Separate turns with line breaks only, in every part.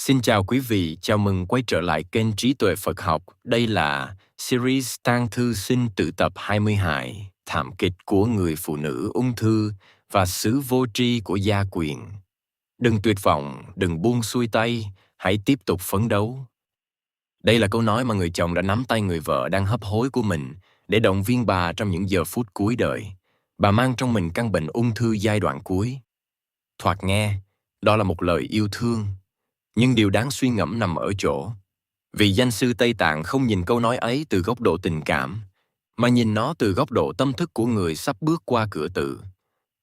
Xin chào quý vị, chào mừng quay trở lại kênh Trí tuệ Phật học. Đây là series tang thư sinh tự tập 22, thảm kịch của người phụ nữ ung thư và xứ vô tri của gia quyền. Đừng tuyệt vọng, đừng buông xuôi tay, hãy tiếp tục phấn đấu. Đây là câu nói mà người chồng đã nắm tay người vợ đang hấp hối của mình để động viên bà trong những giờ phút cuối đời. Bà mang trong mình căn bệnh ung thư giai đoạn cuối. Thoạt nghe, đó là một lời yêu thương. Nhưng điều đáng suy ngẫm nằm ở chỗ, vị danh sư Tây Tạng không nhìn câu nói ấy từ góc độ tình cảm, mà nhìn nó từ góc độ tâm thức của người sắp bước qua cửa tử.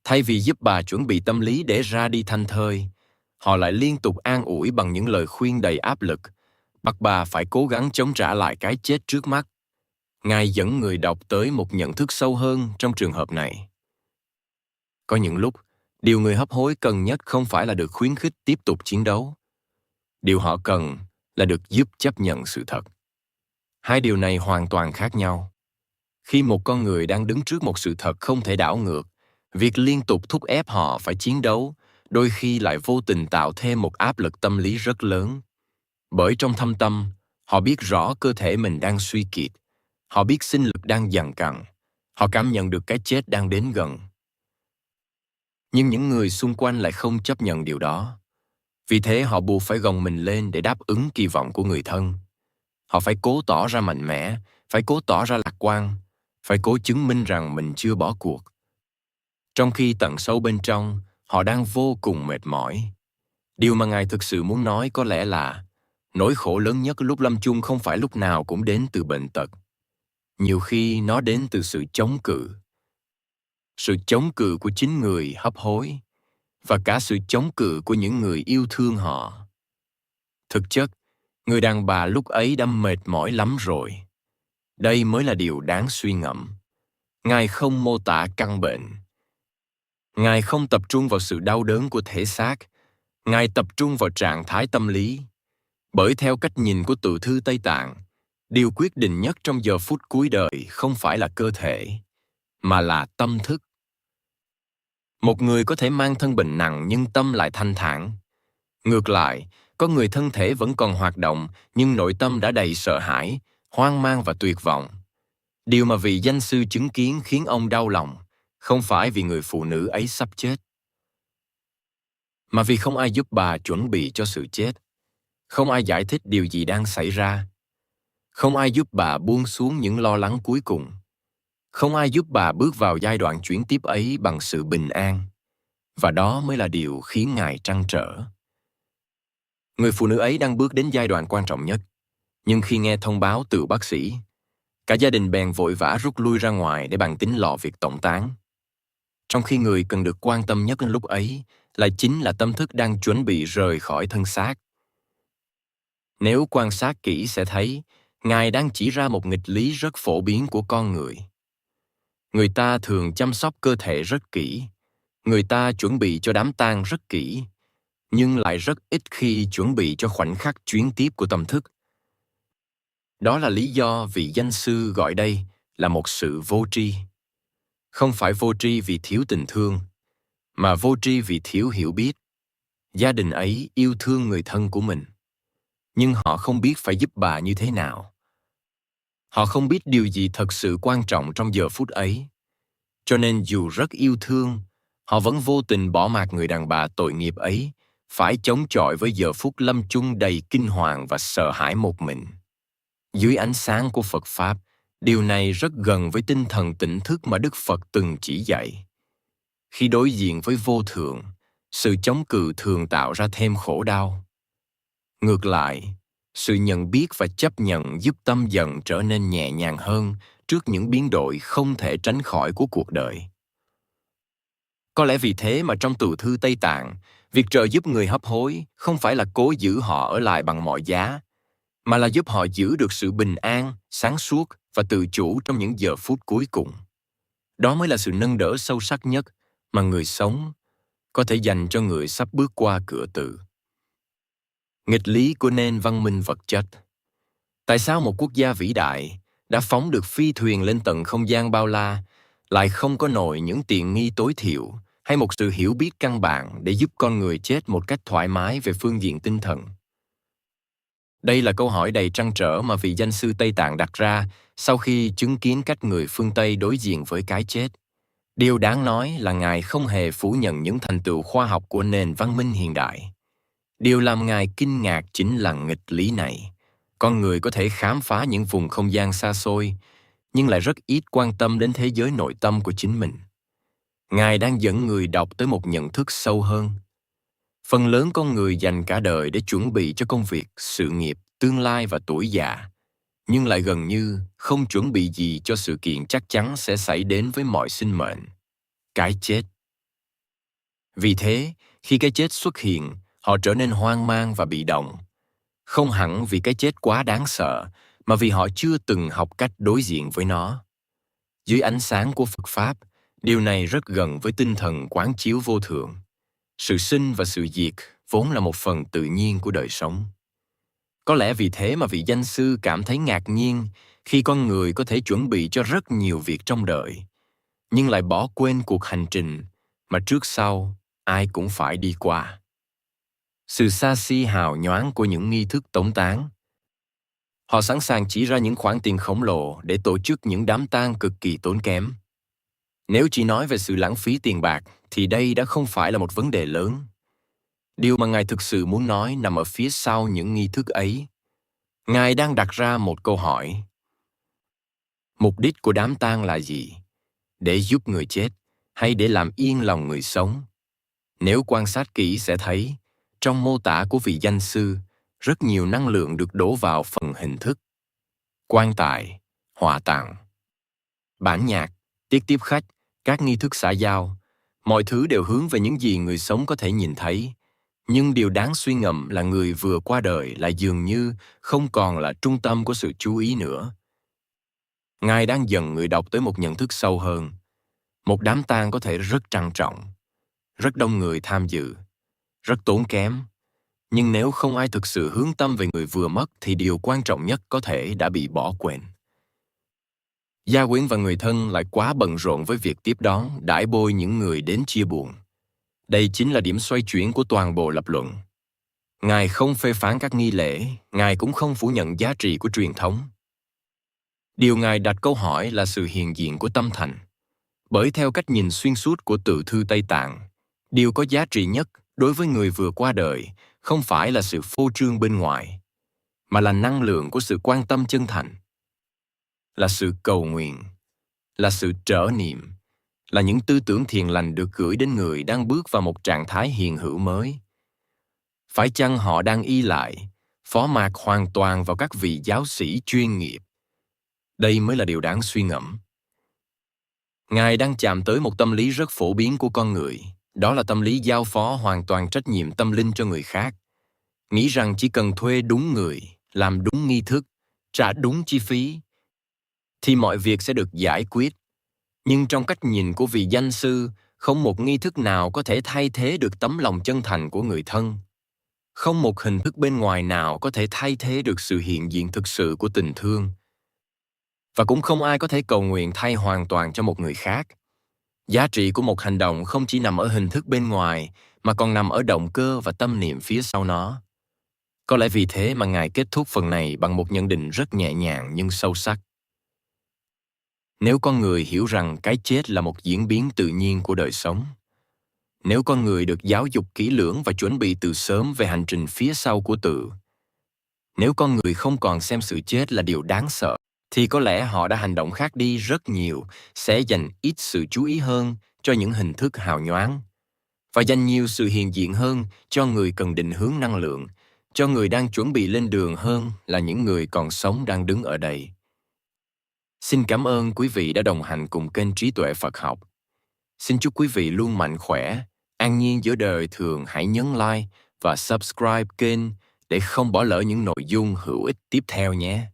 Thay vì giúp bà chuẩn bị tâm lý để ra đi thảnh thơi, họ lại liên tục an ủi bằng những lời khuyên đầy áp lực, bắt bà phải cố gắng chống trả lại cái chết trước mắt. Ngài dẫn người đọc tới một nhận thức sâu hơn trong trường hợp này. Có những lúc, điều người hấp hối cần nhất không phải là được khuyến khích tiếp tục chiến đấu. Điều họ cần là được giúp chấp nhận sự thật. Hai điều này hoàn toàn khác nhau. Khi một con người đang đứng trước một sự thật không thể đảo ngược, việc liên tục thúc ép họ phải chiến đấu đôi khi lại vô tình tạo thêm một áp lực tâm lý rất lớn. Bởi trong thâm tâm, họ biết rõ cơ thể mình đang suy kiệt. Họ biết sinh lực đang dần cạn. Họ cảm nhận được cái chết đang đến gần. Nhưng những người xung quanh lại không chấp nhận điều đó. Vì thế họ buộc phải gồng mình lên để đáp ứng kỳ vọng của người thân. Họ phải cố tỏ ra mạnh mẽ, phải cố tỏ ra lạc quan, phải cố chứng minh rằng mình chưa bỏ cuộc. Trong khi tận sâu bên trong, họ đang vô cùng mệt mỏi. Điều mà Ngài thực sự muốn nói có lẽ là nỗi khổ lớn nhất lúc lâm chung không phải lúc nào cũng đến từ bệnh tật. Nhiều khi nó đến từ sự chống cự. Sự chống cự của chính người hấp hối và cả sự chống cự của những người yêu thương họ. Thực chất, người đàn bà lúc ấy đã mệt mỏi lắm rồi. Đây mới là điều đáng suy ngẫm. Ngài không mô tả căn bệnh. Ngài không tập trung vào sự đau đớn của thể xác. Ngài tập trung vào trạng thái tâm lý. Bởi theo cách nhìn của tự thư Tây Tạng, điều quyết định nhất trong giờ phút cuối đời không phải là cơ thể, mà là tâm thức. Một người có thể mang thân bệnh nặng nhưng tâm lại thanh thản. Ngược lại, có người thân thể vẫn còn hoạt động nhưng nội tâm đã đầy sợ hãi, hoang mang và tuyệt vọng. Điều mà vị danh sư chứng kiến khiến ông đau lòng, không phải vì người phụ nữ ấy sắp chết, mà vì không ai giúp bà chuẩn bị cho sự chết. Không ai giải thích điều gì đang xảy ra. Không ai giúp bà buông xuống những lo lắng cuối cùng. Không ai giúp bà bước vào giai đoạn chuyển tiếp ấy bằng sự bình an. Và đó mới là điều khiến Ngài trăn trở. Người phụ nữ ấy đang bước đến giai đoạn quan trọng nhất. Nhưng khi nghe thông báo từ bác sĩ, cả gia đình bèn vội vã rút lui ra ngoài để bàn tính lò việc tống táng. Trong khi người cần được quan tâm nhất lúc ấy lại chính là tâm thức đang chuẩn bị rời khỏi thân xác. Nếu quan sát kỹ sẽ thấy, Ngài đang chỉ ra một nghịch lý rất phổ biến của con người. Người ta thường chăm sóc cơ thể rất kỹ. Người ta chuẩn bị cho đám tang rất kỹ, nhưng lại rất ít khi chuẩn bị cho khoảnh khắc chuyển tiếp của tâm thức. Đó là lý do vị danh sư gọi đây là một sự vô tri. Không phải vô tri vì thiếu tình thương, mà vô tri vì thiếu hiểu biết. Gia đình ấy yêu thương người thân của mình, nhưng họ không biết phải giúp bà như thế nào. Họ không biết điều gì thật sự quan trọng trong giờ phút ấy. Cho nên dù rất yêu thương, họ vẫn vô tình bỏ mặc người đàn bà tội nghiệp ấy phải chống chọi với giờ phút lâm chung đầy kinh hoàng và sợ hãi một mình. Dưới ánh sáng của Phật Pháp, điều này rất gần với tinh thần tỉnh thức mà Đức Phật từng chỉ dạy. Khi đối diện với vô thượng, sự chống cự thường tạo ra thêm khổ đau. Ngược lại, sự nhận biết và chấp nhận giúp tâm dần trở nên nhẹ nhàng hơn trước những biến đổi không thể tránh khỏi của cuộc đời. Có lẽ vì thế mà trong tự thư Tây Tạng, việc trợ giúp người hấp hối không phải là cố giữ họ ở lại bằng mọi giá, mà là giúp họ giữ được sự bình an, sáng suốt và tự chủ trong những giờ phút cuối cùng. Đó mới là sự nâng đỡ sâu sắc nhất mà người sống có thể dành cho người sắp bước qua cửa tử. Nghịch lý của nền văn minh vật chất. Tại sao một quốc gia vĩ đại đã phóng được phi thuyền lên tận không gian bao la lại không có nổi những tiện nghi tối thiểu hay một sự hiểu biết căn bản để giúp con người chết một cách thoải mái về phương diện tinh thần? Đây là câu hỏi đầy trăn trở mà vị danh sư Tây Tạng đặt ra sau khi chứng kiến cách người phương Tây đối diện với cái chết. Điều đáng nói là Ngài không hề phủ nhận những thành tựu khoa học của nền văn minh hiện đại. Điều làm Ngài kinh ngạc chính là nghịch lý này. Con người có thể khám phá những vùng không gian xa xôi, nhưng lại rất ít quan tâm đến thế giới nội tâm của chính mình. Ngài đang dẫn người đọc tới một nhận thức sâu hơn. Phần lớn con người dành cả đời để chuẩn bị cho công việc, sự nghiệp, tương lai và tuổi già, nhưng lại gần như không chuẩn bị gì cho sự kiện chắc chắn sẽ xảy đến với mọi sinh mệnh: cái chết. Vì thế, khi cái chết xuất hiện, họ trở nên hoang mang và bị động. Không hẳn vì cái chết quá đáng sợ, mà vì họ chưa từng học cách đối diện với nó. Dưới ánh sáng của Phật Pháp, điều này rất gần với tinh thần quán chiếu vô thượng. Sự sinh và sự diệt vốn là một phần tự nhiên của đời sống. Có lẽ vì thế mà vị danh sư cảm thấy ngạc nhiên khi con người có thể chuẩn bị cho rất nhiều việc trong đời, nhưng lại bỏ quên cuộc hành trình mà trước sau ai cũng phải đi qua. Sự xa xỉ hào nhoáng của những nghi thức tống táng. Họ sẵn sàng chỉ ra những khoản tiền khổng lồ để tổ chức những đám tang cực kỳ tốn kém. Nếu chỉ nói về sự lãng phí tiền bạc, thì đây đã không phải là một vấn đề lớn. Điều mà Ngài thực sự muốn nói nằm ở phía sau những nghi thức ấy. Ngài đang đặt ra một câu hỏi. Mục đích của đám tang là gì? Để giúp người chết, hay để làm yên lòng người sống? Nếu quan sát kỹ sẽ thấy, trong mô tả của vị danh sư, rất nhiều năng lượng được đổ vào phần hình thức. Quan tài, hỏa táng, bản nhạc, tiết tiếp khách, các nghi thức xã giao, mọi thứ đều hướng về những gì người sống có thể nhìn thấy. Nhưng điều đáng suy ngẫm là người vừa qua đời lại dường như không còn là trung tâm của sự chú ý nữa. Ngài đang dần người đọc tới một nhận thức sâu hơn. Một đám tang có thể rất trang trọng, rất đông người tham dự, rất tốn kém. Nhưng nếu không ai thực sự hướng tâm về người vừa mất thì điều quan trọng nhất có thể đã bị bỏ quên. Gia quyến và người thân lại quá bận rộn với việc tiếp đón, đãi bôi những người đến chia buồn. Đây chính là điểm xoay chuyển của toàn bộ lập luận. Ngài không phê phán các nghi lễ, Ngài cũng không phủ nhận giá trị của truyền thống. Điều Ngài đặt câu hỏi là sự hiện diện của tâm thành. Bởi theo cách nhìn xuyên suốt của tự thư Tây Tạng, điều có giá trị nhất đối với người vừa qua đời không phải là sự phô trương bên ngoài, mà là năng lượng của sự quan tâm chân thành, là sự cầu nguyện, là sự trở niệm, là những tư tưởng thiền lành được gửi đến người đang bước vào một trạng thái hiện hữu mới. Phải chăng họ đang y lại, phó mạc hoàn toàn vào các vị giáo sĩ chuyên nghiệp? Đây mới là điều đáng suy ngẫm. Ngài đang chạm tới một tâm lý rất phổ biến của con người, đó là tâm lý giao phó hoàn toàn trách nhiệm tâm linh cho người khác. Nghĩ rằng chỉ cần thuê đúng người, làm đúng nghi thức, trả đúng chi phí, thì mọi việc sẽ được giải quyết. Nhưng trong cách nhìn của vị danh sư, không một nghi thức nào có thể thay thế được tấm lòng chân thành của người thân. Không một hình thức bên ngoài nào có thể thay thế được sự hiện diện thực sự của tình thương. Và cũng không ai có thể cầu nguyện thay hoàn toàn cho một người khác. Giá trị của một hành động không chỉ nằm ở hình thức bên ngoài, mà còn nằm ở động cơ và tâm niệm phía sau nó. Có lẽ vì thế mà Ngài kết thúc phần này bằng một nhận định rất nhẹ nhàng nhưng sâu sắc. Nếu con người hiểu rằng cái chết là một diễn biến tự nhiên của đời sống, nếu con người được giáo dục kỹ lưỡng và chuẩn bị từ sớm về hành trình phía sau của tự, nếu con người không còn xem sự chết là điều đáng sợ, thì có lẽ họ đã hành động khác đi rất nhiều, sẽ dành ít sự chú ý hơn cho những hình thức hào nhoáng, và dành nhiều sự hiện diện hơn cho người cần định hướng năng lượng, cho người đang chuẩn bị lên đường hơn là những người còn sống đang đứng ở đây. Xin cảm ơn quý vị đã đồng hành cùng kênh Trí Tuệ Phật Học. Xin chúc quý vị luôn mạnh khỏe, an nhiên giữa đời thường. Hãy nhấn like và subscribe kênh để không bỏ lỡ những nội dung hữu ích tiếp theo nhé.